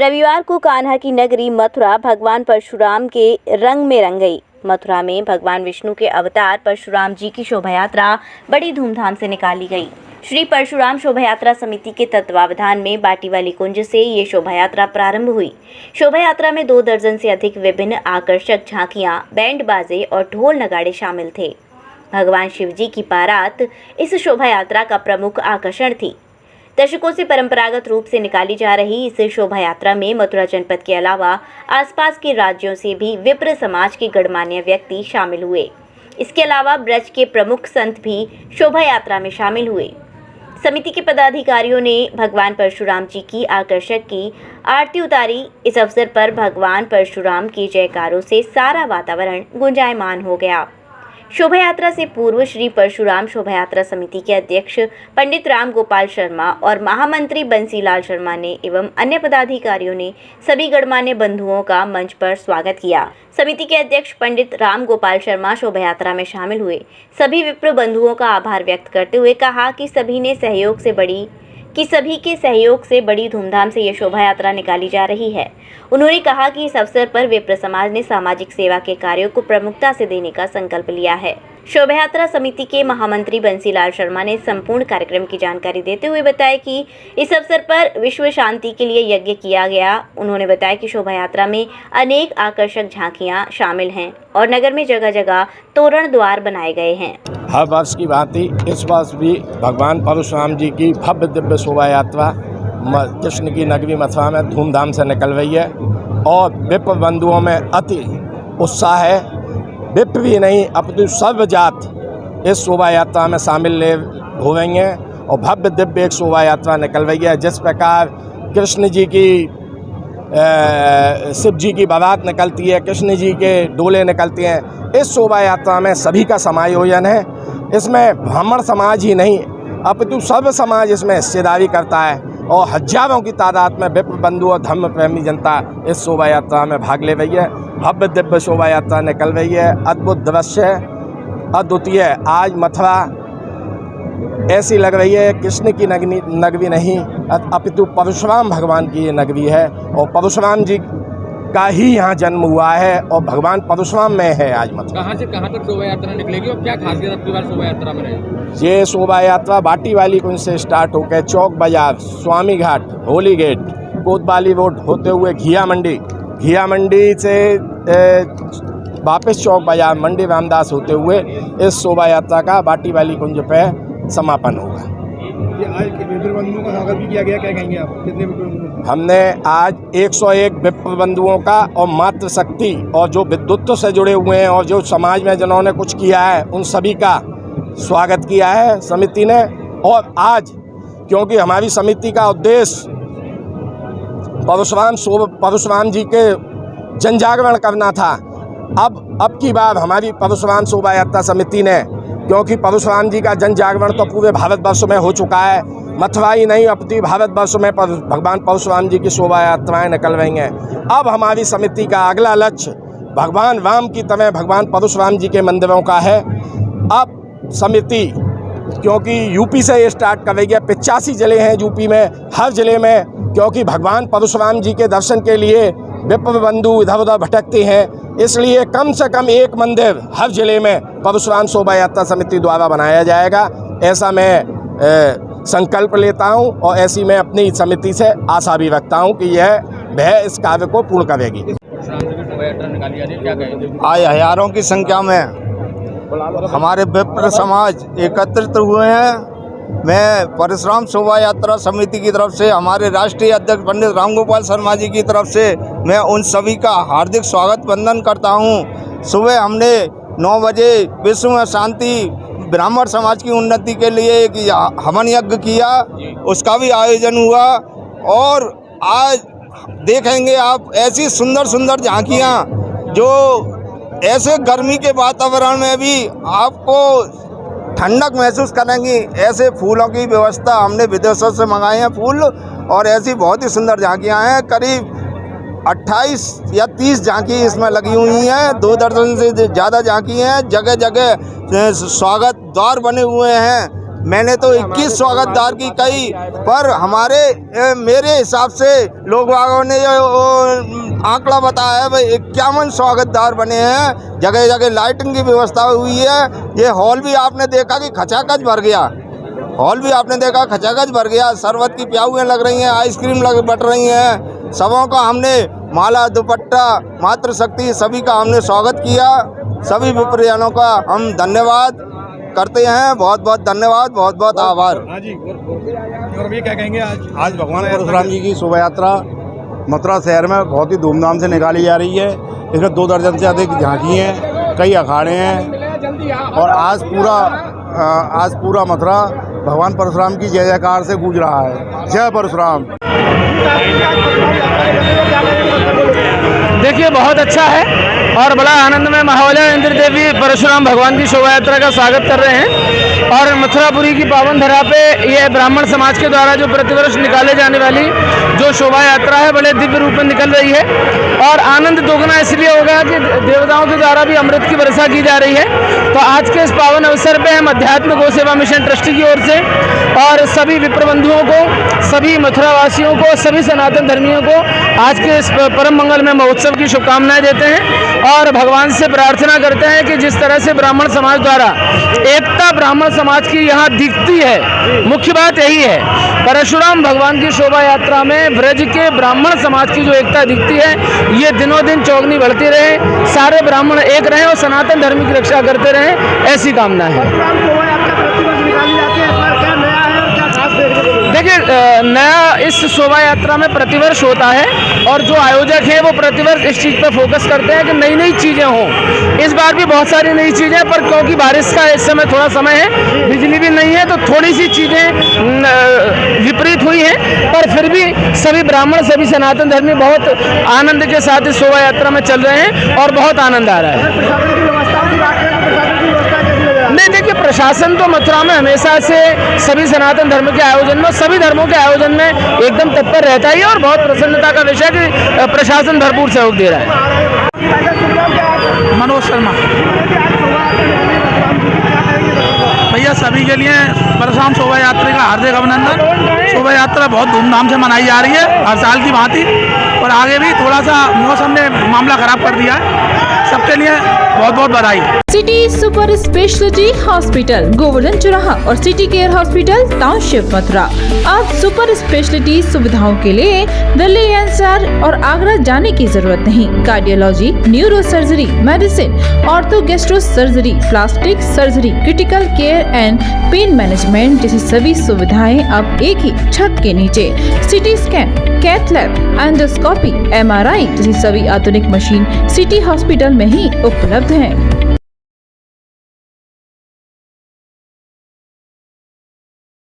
रविवार को कान्हा की नगरी मथुरा भगवान परशुराम के रंग में रंग गई। मथुरा में भगवान विष्णु के अवतार परशुराम जी की शोभा यात्रा बड़ी धूमधाम से निकाली गई। श्री परशुराम शोभा यात्रा समिति के तत्वावधान में बाटीवाली कुंज से ये शोभा यात्रा प्रारंभ हुई। शोभा यात्रा में 2 दर्जन से अधिक विभिन्न आकर्षक झांकियां, बैंड बाजे और ढोल नगाड़े शामिल थे। भगवान शिव जी की बारात इस शोभा यात्रा का प्रमुख आकर्षण थी। दशकों से परंपरागत रूप से निकाली जा रही इस शोभा यात्रा में मथुरा जनपद के अलावा आसपास के राज्यों से भी विप्र समाज के गणमान्य व्यक्ति शामिल हुए। इसके अलावा ब्रज के प्रमुख संत भी शोभा यात्रा में शामिल हुए। समिति के पदाधिकारियों ने भगवान परशुराम जी की आकर्षक की आरती उतारी। इस अवसर पर भगवान परशुराम की जयकारों से सारा वातावरण गुंजायमान हो गया। शोभा यात्रा से पूर्व श्री परशुराम शोभा यात्रा समिति के अध्यक्ष पंडित राम गोपाल शर्मा और महामंत्री बंसीलाल शर्मा ने एवं अन्य पदाधिकारियों ने सभी गणमान्य बंधुओं का मंच पर स्वागत किया। समिति के अध्यक्ष पंडित राम गोपाल शर्मा शोभा यात्रा में शामिल हुए सभी विप्र बंधुओं का आभार व्यक्त करते हुए कहा कि सभी के सहयोग से बड़ी धूमधाम से ये शोभा यात्रा निकाली जा रही है। उन्होंने कहा कि इस अवसर पर विप्र समाज ने सामाजिक सेवा के कार्यों को प्रमुखता से देने का संकल्प लिया है। शोभा यात्रा समिति के महामंत्री बंसीलाल शर्मा ने संपूर्ण कार्यक्रम की जानकारी देते हुए बताया कि इस अवसर पर विश्व शांति के लिए यज्ञ किया गया। उन्होंने बताया कि शोभा यात्रा में अनेक आकर्षक झांकियां शामिल हैं और नगर में जगह जगह तोरण द्वार बनाए गए हैं। हर वर्ष की भांति इस वर्ष भी भगवान परशुराम जी की भव्य दिव्य शोभा यात्रा कृष्ण की नगरी मथुरा में धूमधाम से निकल रही है और विप्र बंधुओं में अति उत्साह है। विप्र भी नहीं अपितु सर्व जात इस शोभा यात्रा में शामिल हो रही हैं और भव्य दिव्य एक शोभा यात्रा निकल रही है। जिस प्रकार कृष्ण जी की शिव जी की बारात निकलती है, कृष्ण जी के डोले निकलते हैं, इस शोभा यात्रा में सभी का समायोजन है। इसमें ब्राह्मण समाज ही नहीं अपितु सर्व समाज इसमें हिस्सेदारी करता है और हजारों की तादाद में विप्र बंधु और धर्म प्रेमी जनता इस शोभा यात्रा में भाग ले रही है। भव्य दिव्य शोभा यात्रा निकल रही है। अद्भुत दृश्य, अद्वितीय। आज मथुरा ऐसी लग रही है कृष्ण की नगरी नहीं अपितु परशुराम भगवान की ये नगरी है और परशुराम जी का ही यहाँ जन्म हुआ है और भगवान परशुराम में है आज मथुरा। कहाँ से कहाँ तक शोभा यात्रा निकलेगी और क्या खासियत अब की बार शोभा यात्रा में रहेगी? ये शोभा यात्रा बाटीवाली कुंज से स्टार्ट होकर चौक बाजार, स्वामी घाट, होली गेट, कोतवाली रोड होते हुए घिया मंडी से वापस चौक बाजार मंडी रामदास होते हुए इस शोभा यात्रा का बाटीवाली कुंज पे समापन होगा। बंधुओं का स्वागत भी किया गया, क्या कहेंगे आप? कितने हमने आज 101 विप्र बंधुओं का और मातृशक्ति और जो विद्युत्व से जुड़े हुए हैं और जो समाज में जिन्होंने कुछ किया है उन सभी का स्वागत किया है समिति ने। और आज क्योंकि हमारी समिति का उद्देश्य परशुराम जी के जनजागरण करना था, अब की बार हमारी परशुराम शोभा यात्रा समिति ने, क्योंकि परशुराम जी का जन जागरण तो पूरे भारतवर्ष में हो चुका है, मथुरा ही नहीं अपनी भारतवर्ष में भगवान परशुराम जी की शोभा यात्राएँ निकल रही हैं। अब हमारी समिति का अगला लक्ष्य भगवान राम की तरह भगवान परशुराम जी के मंदिरों का है। अब समिति क्योंकि यूपी से ये स्टार्ट कर रही है, 85 जिले हैं यूपी में, हर जिले में क्योंकि भगवान परशुराम जी के दर्शन के लिए विप्र बंधु इधर उधर भटकते हैं, इसलिए कम से कम एक मंदिर हर जिले में परशुराम शोभा यात्रा समिति द्वारा बनाया जाएगा। ऐसा मैं संकल्प लेता हूं और ऐसी मैं अपनी समिति से आशा भी रखता हूं कि वह इस कार्य को पूर्ण करेगी। आज हजारों की संख्या में हमारे विप्र समाज एकत्रित हुए हैं। मैं परशुराम शोभा यात्रा समिति की तरफ से, हमारे राष्ट्रीय अध्यक्ष पंडित राम गोपाल शर्मा जी की तरफ से मैं उन सभी का हार्दिक स्वागत वंदन करता हूं। सुबह हमने 9 बजे विश्व में शांति ब्राह्मण समाज की उन्नति के लिए एक हवन यज्ञ किया, उसका भी आयोजन हुआ और आज देखेंगे आप ऐसी सुंदर सुंदर झांकियाँ जो ऐसे गर्मी के वातावरण में भी आपको ठंडक महसूस करेंगी। ऐसे फूलों की व्यवस्था हमने विदेशों से मंगाए हैं फूल और ऐसी बहुत ही सुंदर झांकियाँ हैं। करीब 28 या 30 झांकी इसमें लगी हुई हैं। 2 दर्जन से ज़्यादा झांकी हैं। जगह जगह स्वागत द्वार बने हुए हैं मैंने तो 21 स्वागतदार की कही, पर मेरे हिसाब से लोग वागों ने जो आंकड़ा बताया है भाई 51 स्वागतदार बने हैं। जगह जगह लाइटिंग की व्यवस्था हुई है। ये हॉल भी आपने देखा कि खचाखच भर गया, हॉल भी आपने देखा खचाखच भर गया। शरबत की प्याउएँ लग रही हैं, आइसक्रीम बट रही हैं। सबों का हमने माला दुपट्टा मातृशक्ति सभी का हमने स्वागत किया। सभी विप्रजनों का हम धन्यवाद करते हैं। बहुत बहुत धन्यवाद, बहुत बहुत आभार। हाँ जी, और भी क्या कहेंगे आज भगवान परशुराम जी की शोभा यात्रा मथुरा शहर में बहुत ही धूमधाम से निकाली जा रही है। इसमें 2 दर्जन से अधिक झांकी हैं, कई अखाड़े हैं और आज पूरा मथुरा भगवान परशुराम की जय जयकार से गूंज रहा है। जय परशुराम। देखिए बहुत अच्छा है और बड़ा आनंदमय माहौल है। इंद्र देवी परशुराम भगवान की शोभा यात्रा का स्वागत कर रहे हैं और मथुरापुरी की पावन धरा पे ये ब्राह्मण समाज के द्वारा जो प्रतिवर्ष निकाले जाने वाली जो शोभा यात्रा है बड़े दिव्य रूप में निकल रही है और आनंद दोगुना इसलिए होगा कि देवताओं के द्वारा भी अमृत की वर्षा की जा रही है। तो आज के इस पावन अवसर पे हम अध्यात्म गौ सेवा मिशन ट्रस्ट की ओर से और सभी विप्र बंधुओं को, सभी मथुरावासियों को, सभी सनातन धर्मियों को आज के इस परम मंगलमय महोत्सव की शुभकामनाएं देते हैं और भगवान से प्रार्थना करते हैं कि जिस तरह से ब्राह्मण समाज द्वारा एकता ब्राह्मण समाज की यहाँ दिखती है, मुख्य बात यही है। परशुराम भगवान की शोभा यात्रा में ब्रज के ब्राह्मण समाज की जो एकता दिखती है, ये दिनों दिन चौगनी बढ़ती रहे, सारे ब्राह्मण एक रहें और सनातन धर्म की रक्षा करते रहें, ऐसी कामना है। देखिए नया इस शोभा यात्रा में प्रतिवर्ष होता है और जो आयोजक है वो प्रतिवर्ष इस चीज़ पर फोकस करते हैं कि नई नई चीज़ें हों। इस बार भी बहुत सारी नई चीज़ें, पर क्योंकि बारिश का इस समय थोड़ा समय है, बिजली भी नहीं है, तो थोड़ी सी चीज़ें विपरीत हुई हैं, पर फिर भी सभी ब्राह्मण, सभी सनातन धर्मी बहुत आनंद के साथ इस शोभा यात्रा में चल रहे हैं और बहुत आनंद आ रहा है। नहीं, देखिए प्रशासन तो मथुरा में हमेशा से सभी सनातन धर्म के आयोजन में, सभी धर्मों के आयोजन में एकदम तत्पर रहता ही है और बहुत प्रसन्नता का विषय कि प्रशासन भरपूर सहयोग दे रहा है। मनोज शर्मा भैया, सभी के लिए परशुराम शोभा यात्रा का हार्दिक अभिनंदन। शोभा यात्रा बहुत धूमधाम से मनाई जा रही है हर साल की भांति और आगे भी थोड़ा सा मौसम ने मामला खराब कर दिया है। सबके लिए बहुत बहुत बधाई। City super speciality hospital, Govardhan चौराहा और city care hospital, township Mathura. अब सुपर स्पेशलिटी सुविधाओं के लिए दिल्ली एनसीआर और आगरा जाने की जरूरत नहीं। Cardiology, neuro surgery, medicine, ortho gastro surgery, plastic surgery, critical care and pain management जैसी सभी सुविधाएं अब एक ही छत के नीचे। CT scan, cath lab, endoscopy, MRI जैसी सभी आधुनिक मशीन सिटी हॉस्पिटल में ही उपलब्ध हैं।